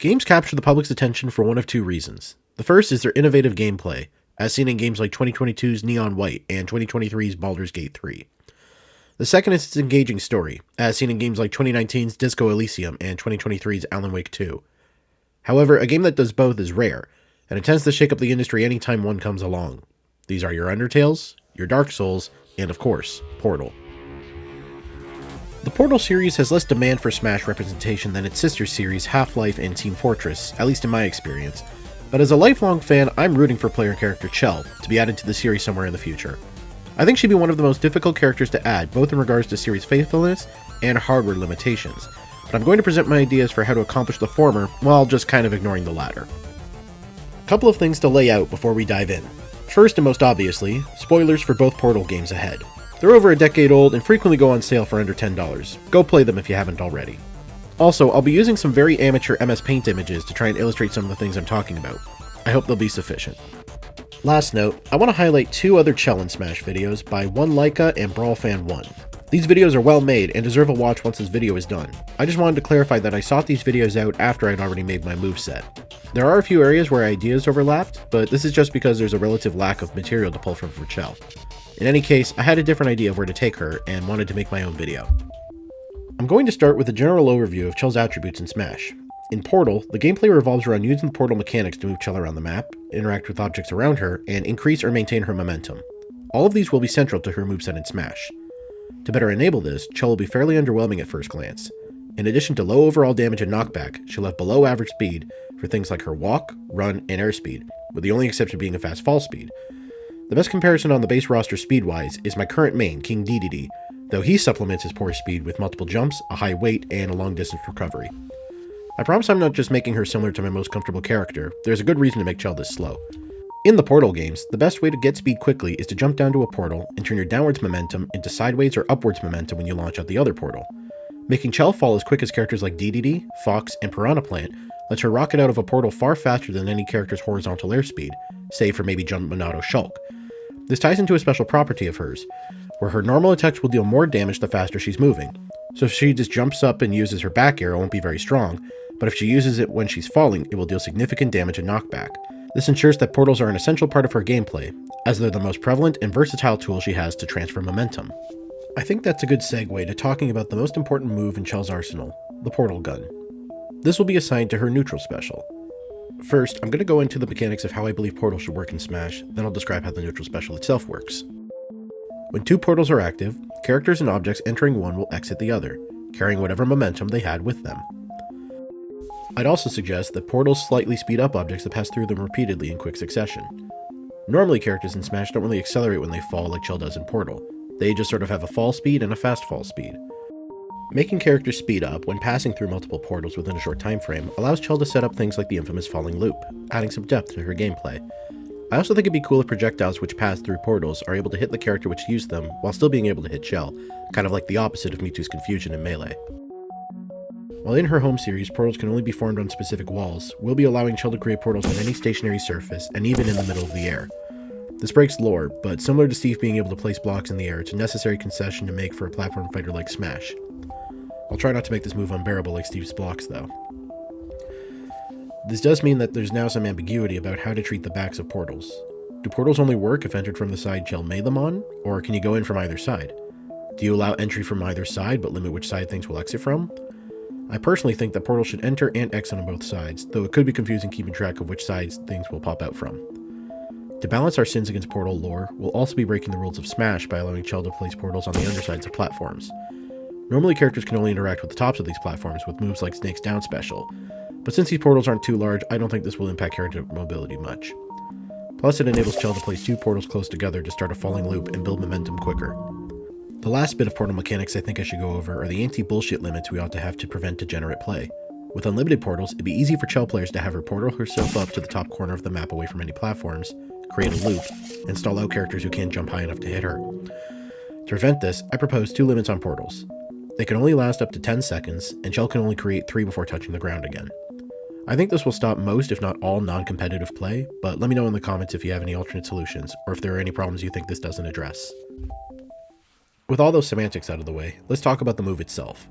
Games capture the public's attention for one of two reasons. The first is their innovative gameplay, as seen in games like 2022's Neon White and 2023's Baldur's Gate 3. The second is its engaging story, as seen in games like 2019's Disco Elysium and 2023's Alan Wake 2. However, a game that does both is rare, and it tends to shake up the industry anytime one comes along. These are your Undertales, your Dark Souls, and of course, Portal. The Portal series has less demand for Smash representation than its sister series Half-Life and Team Fortress, at least in my experience, but as a lifelong fan, I'm rooting for player character Chell to be added to the series somewhere in the future. I think she'd be one of the most difficult characters to add, both in regards to series faithfulness and hardware limitations, but I'm going to present my ideas for how to accomplish the former while just kind of ignoring the latter. A couple of things to lay out before we dive in. First and most obviously, spoilers for both Portal games ahead. They're over a decade old and frequently go on sale for under $10. Go play them if you haven't already. Also, I'll be using some very amateur MS Paint images to try and illustrate some of the things I'm talking about. I hope they'll be sufficient. Last note, I want to highlight two other Chell and Smash videos by One Leica and BrawlFan1. These videos are well made and deserve a watch once this video is done. I just wanted to clarify that I sought these videos out after I'd already made my moveset. There are a few areas where ideas overlapped, but this is just because there's a relative lack of material to pull from for Chell. In any case, I had a different idea of where to take her and wanted to make my own video. I'm going to start with a general overview of Chell's attributes in Smash. In Portal, the gameplay revolves around using the portal mechanics to move Chell around the map, interact with objects around her, and increase or maintain her momentum. All of these will be central to her moveset in Smash. To better enable this, Chell will be fairly underwhelming at first glance. In addition to low overall damage and knockback, she'll have below average speed for things like her walk, run, and airspeed, with the only exception being a fast fall speed. The best comparison on the base roster speed-wise is my current main, King Dedede, though he supplements his poor speed with multiple jumps, a high weight, and a long-distance recovery. I promise I'm not just making her similar to my most comfortable character, there's a good reason to make Chell this slow. In the Portal games, the best way to get speed quickly is to jump down to a portal and turn your downwards momentum into sideways or upwards momentum when you launch out the other portal. Making Chell fall as quick as characters like Dedede, Fox, and Piranha Plant lets her rocket out of a portal far faster than any character's horizontal airspeed, save for maybe Jump Monado Shulk. This ties into a special property of hers, where her normal attacks will deal more damage the faster she's moving. So if she just jumps up and uses her back air, it won't be very strong, but if she uses it when she's falling, it will deal significant damage and knockback. This ensures that portals are an essential part of her gameplay, as they're the most prevalent and versatile tool she has to transfer momentum. I think that's a good segue to talking about the most important move in Chell's arsenal, the Portal Gun. This will be assigned to her neutral special. First, I'm going to go into the mechanics of how I believe Portal should work in Smash, then I'll describe how the neutral special itself works. When two portals are active, characters and objects entering one will exit the other, carrying whatever momentum they had with them. I'd also suggest that portals slightly speed up objects that pass through them repeatedly in quick succession. Normally characters in Smash don't really accelerate when they fall like Chell does in Portal. They just sort of have a fall speed and a fast fall speed. Making characters speed up when passing through multiple portals within a short time frame allows Chell to set up things like the infamous falling loop, adding some depth to her gameplay. I also think it'd be cool if projectiles which pass through portals are able to hit the character which used them while still being able to hit Chell, kind of like the opposite of Mewtwo's confusion in Melee. While in her home series, portals can only be formed on specific walls, we'll be allowing Chell to create portals on any stationary surface and even in the middle of the air. This breaks lore, but similar to Steve being able to place blocks in the air, it's a necessary concession to make for a platform fighter like Smash. I'll try not to make this move unbearable like Steve's blocks though. This does mean that there's now some ambiguity about how to treat the backs of portals. Do portals only work if entered from the side Chell made them on, or can you go in from either side? Do you allow entry from either side but limit which side things will exit from? I personally think that portals should enter and exit on both sides, though it could be confusing keeping track of which sides things will pop out from. To balance our sins against Portal lore, we'll also be breaking the rules of Smash by allowing Chell to place portals on the undersides of platforms. Normally characters can only interact with the tops of these platforms with moves like Snake's Down special, but since these portals aren't too large, I don't think this will impact character mobility much. Plus it enables Chell to place two portals close together to start a falling loop and build momentum quicker. The last bit of portal mechanics I think I should go over are the anti-bullshit limits we ought to have to prevent degenerate play. With unlimited portals, it'd be easy for Chell players to have her portal herself up to the top corner of the map away from any platforms, create a loop, and stall out characters who can't jump high enough to hit her. To prevent this, I propose two limits on portals. They can only last up to 10 seconds, and Chell can only create 3 before touching the ground again. I think this will stop most, if not all, non-competitive play, but let me know in the comments if you have any alternate solutions, or if there are any problems you think this doesn't address. With all those semantics out of the way, let's talk about the move itself.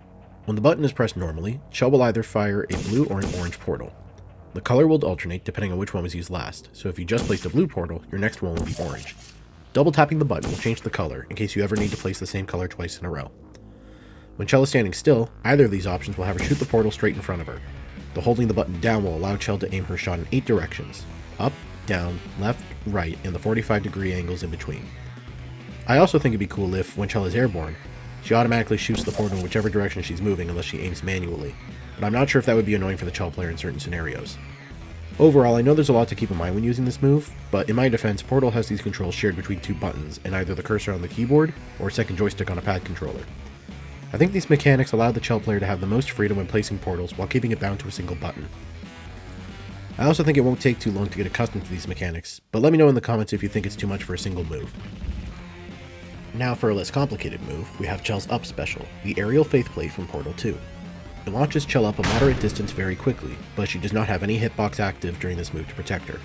When the button is pressed normally, Chell will either fire a blue or an orange portal. The color will alternate depending on which one was used last, so if you just placed a blue portal, your next one will be orange. Double tapping the button will change the color in case you ever need to place the same color twice in a row. When Chell is standing still, either of these options will have her shoot the portal straight in front of her. The holding the button down will allow Chell to aim her shot in 8 directions: up, down, left, right, and the 45-degree angles in between. I also think it'd be cool if, when Chell is airborne, she automatically shoots the portal in whichever direction she's moving unless she aims manually, but I'm not sure if that would be annoying for the Chell player in certain scenarios. Overall, I know there's a lot to keep in mind when using this move, but in my defense, Portal has these controls shared between 2 buttons and either the cursor on the keyboard or a second joystick on a pad controller. I think these mechanics allow the Chell player to have the most freedom when placing portals while keeping it bound to a single button. I also think it won't take too long to get accustomed to these mechanics, but let me know in the comments if you think it's too much for a single move. Now for a less complicated move, we have Chell's Up special, the Aerial Faithplate from Portal 2. It launches Chell up a moderate distance very quickly, but she does not have any hitbox active during this move to protect her.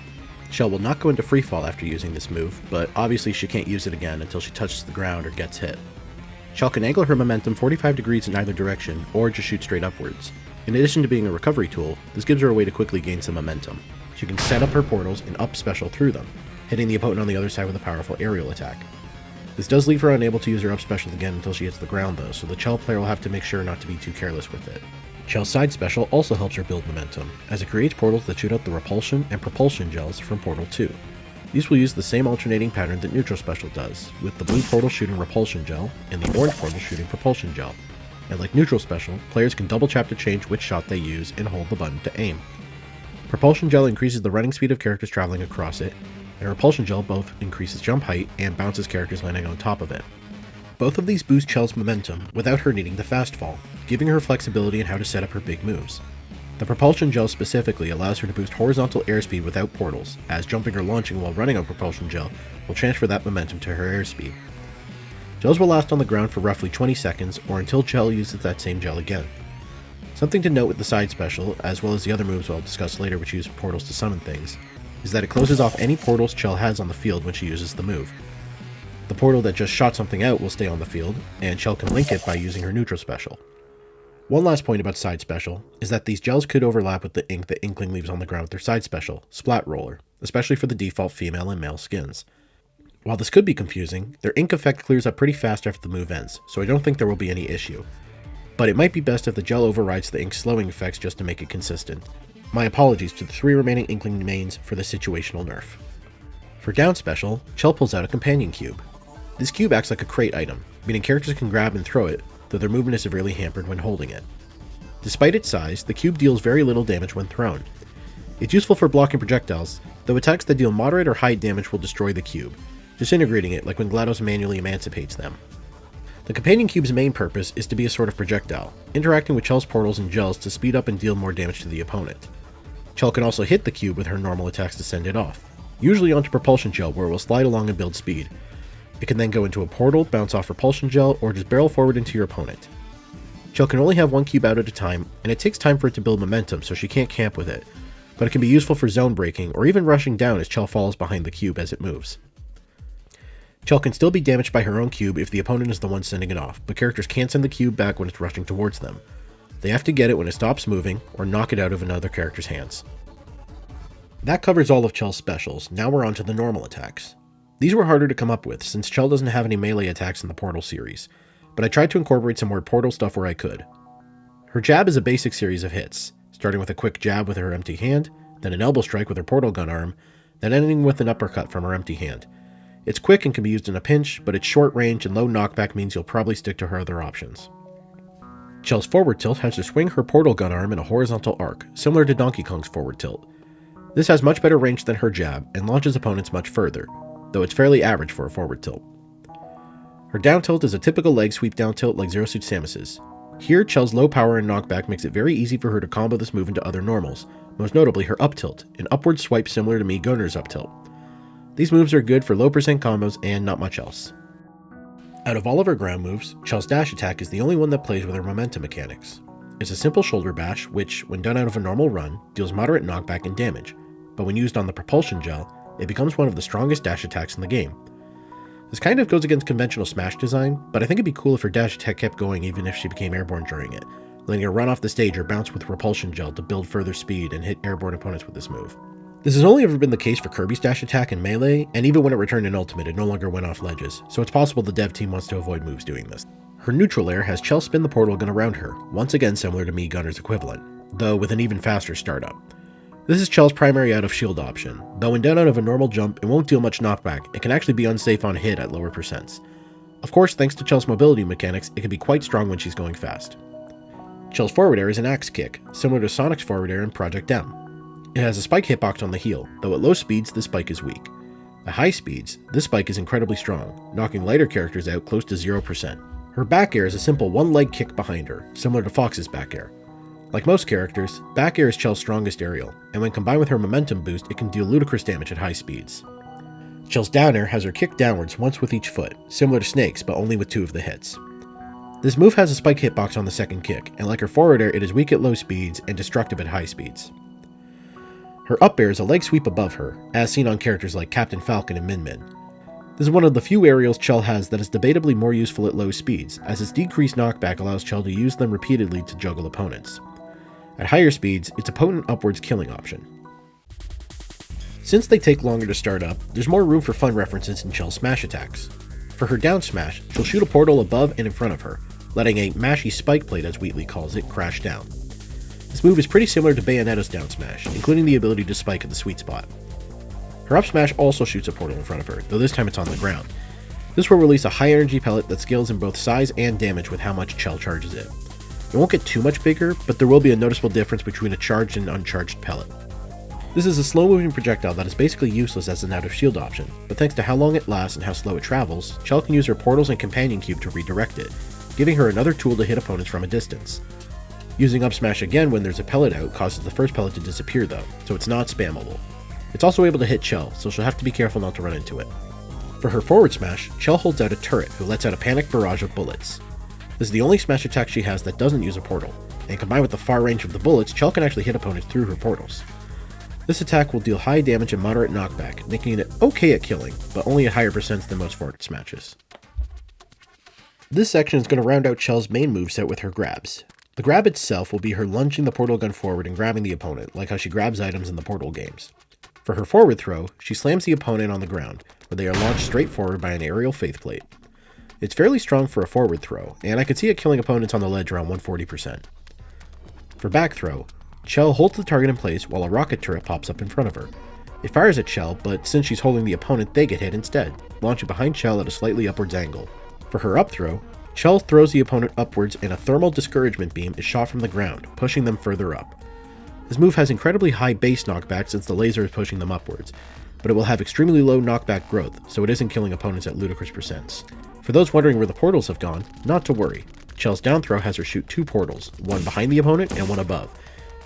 Chell will not go into freefall after using this move, but obviously she can't use it again until she touches the ground or gets hit. Chell can angle her momentum 45 degrees in either direction, or just shoot straight upwards. In addition to being a recovery tool, this gives her a way to quickly gain some momentum. She can set up her portals and Up special through them, hitting the opponent on the other side with a powerful aerial attack. This does leave her unable to use her Up special again until she hits the ground though, so the Chell player will have to make sure not to be too careless with it. Chell's Side special also helps her build momentum, as it creates portals that shoot out the repulsion and propulsion gels from Portal 2. These will use the same alternating pattern that Neutral special does, with the blue portal shooting repulsion gel and the orange portal shooting propulsion gel. And like Neutral special, players can double tap to change which shot they use and hold the button to aim. Propulsion gel increases the running speed of characters traveling across it, and repulsion gel both increases jump height and bounces characters landing on top of it. Both of these boost Chell's momentum without her needing to fast fall, giving her flexibility in how to set up her big moves. The propulsion gel specifically allows her to boost horizontal airspeed without portals, as jumping or launching while running on propulsion gel will transfer that momentum to her airspeed. Gels will last on the ground for roughly 20 seconds or until Chell uses that same gel again. Something to note with the Side special, as well as the other moves I'll discuss later which use portals to summon things, is that it closes off any portals Chell has on the field when she uses the move. The portal that just shot something out will stay on the field, and Chell can link it by using her Neutral special. One last point about Side special is that these gels could overlap with the ink that Inkling leaves on the ground with their Side special, Splat Roller, especially for the default female and male skins. While this could be confusing, their ink effect clears up pretty fast after the move ends, so I don't think there will be any issue. But it might be best if the gel overrides the ink slowing effects just to make it consistent. My apologies to the 3 remaining Inkling mains for the situational nerf. For Down special, Chell pulls out a companion cube. This cube acts like a crate item, meaning characters can grab and throw it, though their movement is severely hampered when holding it. Despite its size, the cube deals very little damage when thrown. It's useful for blocking projectiles, though attacks that deal moderate or high damage will destroy the cube, disintegrating it like when GLaDOS manually emancipates them. The companion cube's main purpose is to be a sort of projectile, interacting with Chell's portals and gels to speed up and deal more damage to the opponent. Chell can also hit the cube with her normal attacks to send it off, usually onto propulsion gel where it will slide along and build speed. It can then go into a portal, bounce off repulsion gel, or just barrel forward into your opponent. Chell can only have one cube out at a time, and it takes time for it to build momentum so she can't camp with it, but it can be useful for zone breaking or even rushing down as Chell follows behind the cube as it moves. Chell can still be damaged by her own cube if the opponent is the one sending it off, but characters can't send the cube back when it's rushing towards them. They have to get it when it stops moving, or knock it out of another character's hands. That covers all of Chell's specials. Now we're on to the normal attacks. These were harder to come up with, since Chell doesn't have any melee attacks in the Portal series, but I tried to incorporate some more Portal stuff where I could. Her jab is a basic series of hits, starting with a quick jab with her empty hand, then an elbow strike with her portal gun arm, then ending with an uppercut from her empty hand. It's quick and can be used in a pinch, but its short range and low knockback means you'll probably stick to her other options. Chell's forward tilt has her swing her portal gun arm in a horizontal arc, similar to Donkey Kong's forward tilt. This has much better range than her jab, and launches opponents much further, though it's fairly average for a forward tilt. Her down tilt is a typical leg sweep down tilt like Zero Suit Samus's. Here, Chell's low power and knockback makes it very easy for her to combo this move into other normals, most notably her up tilt, an upward swipe similar to Mii Gunner's up tilt. These moves are good for low percent combos and not much else. Out of all of her ground moves, Chell's dash attack is the only one that plays with her momentum mechanics. It's a simple shoulder bash, which, when done out of a normal run, deals moderate knockback and damage, but when used on the propulsion gel, it becomes one of the strongest dash attacks in the game. This kind of goes against conventional Smash design, but I think it'd be cool if her dash attack kept going even if she became airborne during it, letting her run off the stage or bounce with repulsion gel to build further speed and hit airborne opponents with this move. This has only ever been the case for Kirby's dash attack in Melee, and even when it returned in Ultimate, it no longer went off ledges, so it's possible the dev team wants to avoid moves doing this. Her neutral air has Chell spin the portal gun around her, once again similar to Mii Gunner's equivalent, though with an even faster startup. This is Chell's primary out of shield option, though when down out of a normal jump, it won't deal much knockback, it can actually be unsafe on hit at lower percents. Of course, thanks to Chell's mobility mechanics, it can be quite strong when she's going fast. Chell's forward air is an axe kick, similar to Sonic's forward air in Project M. It has a spike hitbox on the heel, though at low speeds the spike is weak. At high speeds, this spike is incredibly strong, knocking lighter characters out close to 0%. Her back air is a simple one-leg kick behind her, similar to Fox's back air. Like most characters, back air is Chell's strongest aerial, and when combined with her momentum boost, it can deal ludicrous damage at high speeds. Chell's down air has her kick downwards once with each foot, similar to Snake's but only with 2 of the hits. This move has a spike hitbox on the second kick, and like her forward air, it is weak at low speeds and destructive at high speeds. Her up air is a leg sweep above her, as seen on characters like Captain Falcon and Min Min. This is one of the few aerials Chell has that is debatably more useful at low speeds, as its decreased knockback allows Chell to use them repeatedly to juggle opponents. At higher speeds, it's a potent upwards killing option. Since they take longer to start up, there's more room for fun references in Chell's smash attacks. For her down smash, she'll shoot a portal above and in front of her, letting a mashy spike plate, as Wheatley calls it, crash down. This move is pretty similar to Bayonetta's down smash, including the ability to spike at the sweet spot. Her up smash also shoots a portal in front of her, though this time it's on the ground. This will release a high energy pellet that scales in both size and damage with how much Chell charges it. It won't get too much bigger, but there will be a noticeable difference between a charged and uncharged pellet. This is a slow moving projectile that is basically useless as an out of shield option, but thanks to how long it lasts and how slow it travels, Chell can use her portals and companion cube to redirect it, giving her another tool to hit opponents from a distance. Using up smash again when there's a pellet out causes the first pellet to disappear though, so it's not spammable. It's also able to hit Chell, so she'll have to be careful not to run into it. For her forward smash, Chell holds out a turret who lets out a panic barrage of bullets. This is the only smash attack she has that doesn't use a portal, and combined with the far range of the bullets, Chell can actually hit opponents through her portals. This attack will deal high damage and moderate knockback, making it okay at killing, but only at higher percents than most forward smashes. This section is going to round out Chell's main moveset with her grabs. The grab itself will be her lunging the portal gun forward and grabbing the opponent, like how she grabs items in the Portal games. For her forward throw, she slams the opponent on the ground, where they are launched straight forward by an aerial faith plate. It's fairly strong for a forward throw, and I could see it killing opponents on the ledge around 140%. For back throw, Chell holds the target in place while a rocket turret pops up in front of her. It fires at Chell, but since she's holding the opponent, they get hit instead, launching behind Chell at a slightly upwards angle. For her up throw, Chell throws the opponent upwards and a thermal discouragement beam is shot from the ground, pushing them further up. This move has incredibly high base knockback since the laser is pushing them upwards, but it will have extremely low knockback growth, so it isn't killing opponents at ludicrous percents. For those wondering where the portals have gone, not to worry. Chell's down throw has her shoot 2 portals, one behind the opponent and one above.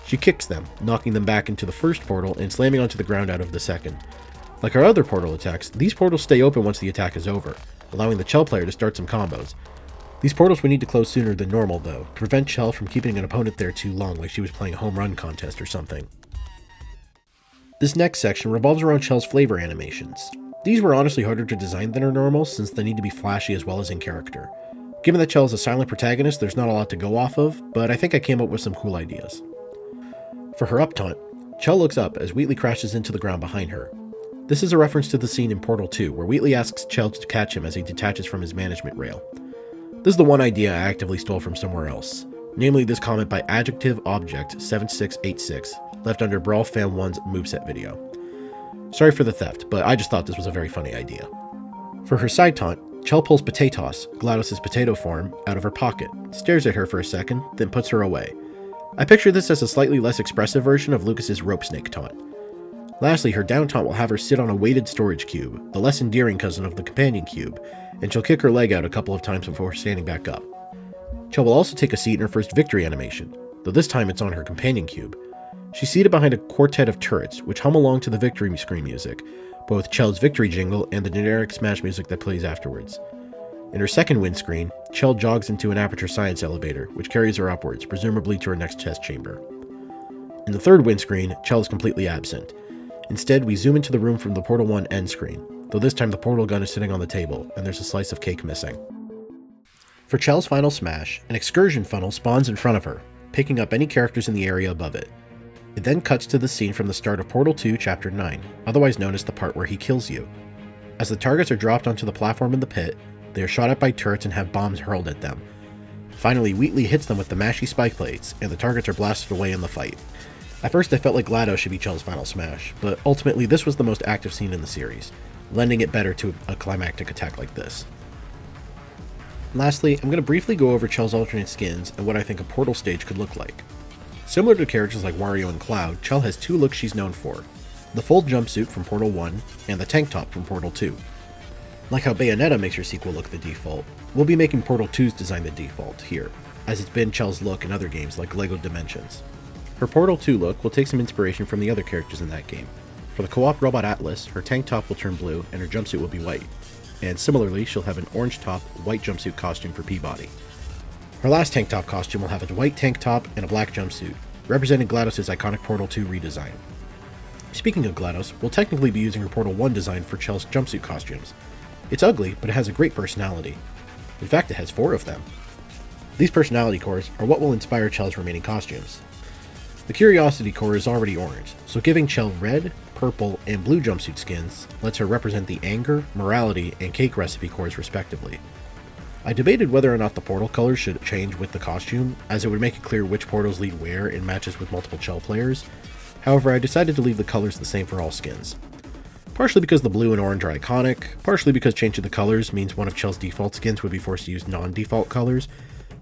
She kicks them, knocking them back into the first portal and slamming onto the ground out of the second. Like our other portal attacks, these portals stay open once the attack is over, allowing the Chell player to start some combos. These portals would need to close sooner than normal though, to prevent Chell from keeping an opponent there too long like she was playing a home run contest or something. This next section revolves around Chell's Flavour Animations. These were honestly harder to design than her normals since they need to be flashy as well as in character. Given that Chell is a silent protagonist, there's not a lot to go off of, but I think I came up with some cool ideas. For her up taunt, Chell looks up as Wheatley crashes into the ground behind her. This is a reference to the scene in Portal 2 where Wheatley asks Chell to catch him as he detaches from his management rail. This is the one idea I actively stole from somewhere else, namely this comment by Adjective Object 7686, left under Brawl Fan 1's Moveset video. Sorry for the theft, but I just thought this was a very funny idea. For her side taunt, Chell pulls Potatoes, GLaDOS's potato form, out of her pocket, stares at her for a second, then puts her away. I picture this as a slightly less expressive version of Lucas's rope snake taunt. Lastly, her down taunt will have her sit on a weighted storage cube, the less endearing cousin of the companion cube, and she'll kick her leg out a couple of times before standing back up. Chell will also take a seat in her first victory animation, though this time it's on her companion cube. She's seated behind a quartet of turrets, which hum along to the victory screen music, both Chell's victory jingle and the generic Smash music that plays afterwards. In her second win screen, Chell jogs into an Aperture Science elevator, which carries her upwards, presumably to her next test chamber. In the third win screen, Chell is completely absent. Instead, we zoom into the room from the Portal 1 end screen, though this time the portal gun is sitting on the table, and there's a slice of cake missing. For Chell's final smash, an excursion funnel spawns in front of her, picking up any characters in the area above it. It then cuts to the scene from the start of Portal 2 Chapter 9, otherwise known as the part where he kills you. As the targets are dropped onto the platform in the pit, they are shot at by turrets and have bombs hurled at them. Finally, Wheatley hits them with the mashy spike blades, and the targets are blasted away in the fight. At first I felt like GLaDOS should be Chell's final smash, but ultimately this was the most active scene in the series, lending it better to a climactic attack like this. Lastly, I'm going to briefly go over Chell's alternate skins and what I think a Portal stage could look like. Similar to characters like Wario and Cloud, Chell has two looks she's known for: the full jumpsuit from Portal 1 and the tank top from Portal 2. Like how Bayonetta makes her sequel look the default, we'll be making Portal 2's design the default here, as it's been Chell's look in other games like LEGO Dimensions. Her Portal 2 look will take some inspiration from the other characters in that game. For the co-op robot Atlas, her tank top will turn blue and her jumpsuit will be white. And similarly, she'll have an orange top, white jumpsuit costume for Peabody. Her last tank top costume will have a white tank top and a black jumpsuit, representing GLaDOS' iconic Portal 2 redesign. Speaking of GLaDOS, we'll technically be using her Portal 1 design for Chell's jumpsuit costumes. It's ugly, but it has a great personality. In fact, it has 4 of them. These personality cores are what will inspire Chell's remaining costumes. The Curiosity core is already orange, so giving Chell red, purple, and blue jumpsuit skins lets her represent the anger, morality, and cake recipe cores respectively. I debated whether or not the portal colors should change with the costume, as it would make it clear which portals lead where in matches with multiple Chell players. However, I decided to leave the colors the same for all skins. Partially because the blue and orange are iconic, partially because changing the colors means one of Chell's default skins would be forced to use non-default colors,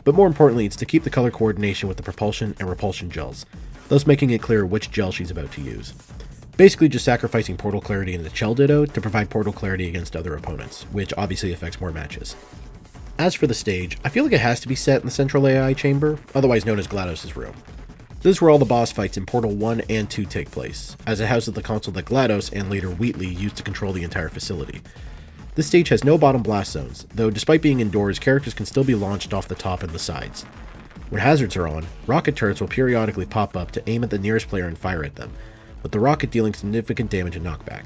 but more importantly it's to keep the color coordination with the propulsion and repulsion gels, thus making it clear which gel she's about to use. Basically just sacrificing portal clarity in the Chell Ditto to provide portal clarity against other opponents, which obviously affects more matches. As for the stage, I feel like it has to be set in the central AI chamber, otherwise known as GLaDOS' room. This is where all the boss fights in Portal 1 and 2 take place, as it houses the console that GLaDOS and later Wheatley used to control the entire facility. This stage has no bottom blast zones, though despite being indoors, characters can still be launched off the top and the sides. When hazards are on, rocket turrets will periodically pop up to aim at the nearest player and fire at them, with the rocket dealing significant damage and knockback.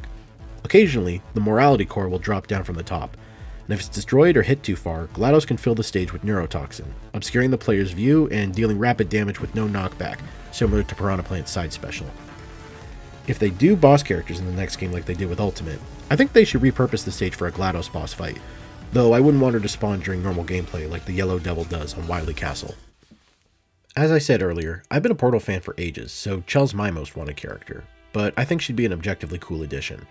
Occasionally, the morality core will drop down from the top, and if it's destroyed or hit too far, GLaDOS can fill the stage with neurotoxin, obscuring the player's view and dealing rapid damage with no knockback, similar to Piranha Plant's side special. If they do boss characters in the next game like they did with Ultimate, I think they should repurpose the stage for a GLaDOS boss fight, though I wouldn't want her to spawn during normal gameplay like the Yellow Devil does on Wily Castle. As I said earlier, I've been a Portal fan for ages, so Chell's my most wanted character, but I think she'd be an objectively cool addition.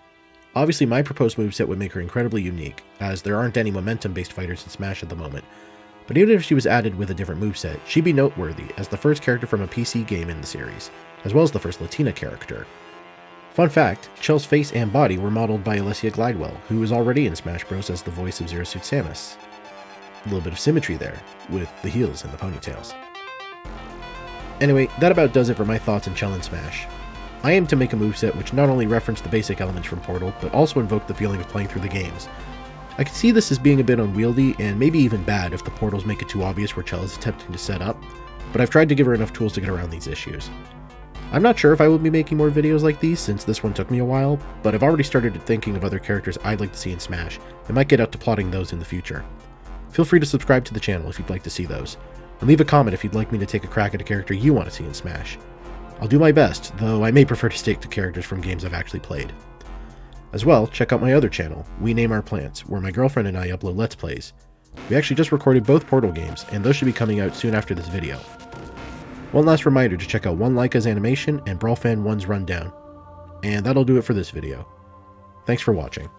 Obviously, my proposed moveset would make her incredibly unique, as there aren't any momentum-based fighters in Smash at the moment, but even if she was added with a different moveset, she'd be noteworthy as the first character from a PC game in the series, as well as the first Latina character. Fun fact, Chell's face and body were modeled by Alessia Glidewell, who was already in Smash Bros. As the voice of Zero Suit Samus. A little bit of symmetry there, with the heels and the ponytails. Anyway, that about does it for my thoughts on Chell and Smash. I aim to make a moveset which not only referenced the basic elements from Portal, but also invoked the feeling of playing through the games. I could see this as being a bit unwieldy, and maybe even bad if the portals make it too obvious where Chell is attempting to set up, but I've tried to give her enough tools to get around these issues. I'm not sure if I will be making more videos like these, since this one took me a while, but I've already started thinking of other characters I'd like to see in Smash, and might get out to plotting those in the future. Feel free to subscribe to the channel if you'd like to see those, and leave a comment if you'd like me to take a crack at a character you want to see in Smash. I'll do my best, though I may prefer to stick to characters from games I've actually played. As well, check out my other channel, We Name Our Plants, where my girlfriend and I upload Let's Plays. We actually just recorded both Portal games, and those should be coming out soon after this video. One last reminder to check out One Laika's animation and Brawlfan 1's rundown. And that'll do it for this video. Thanks for watching.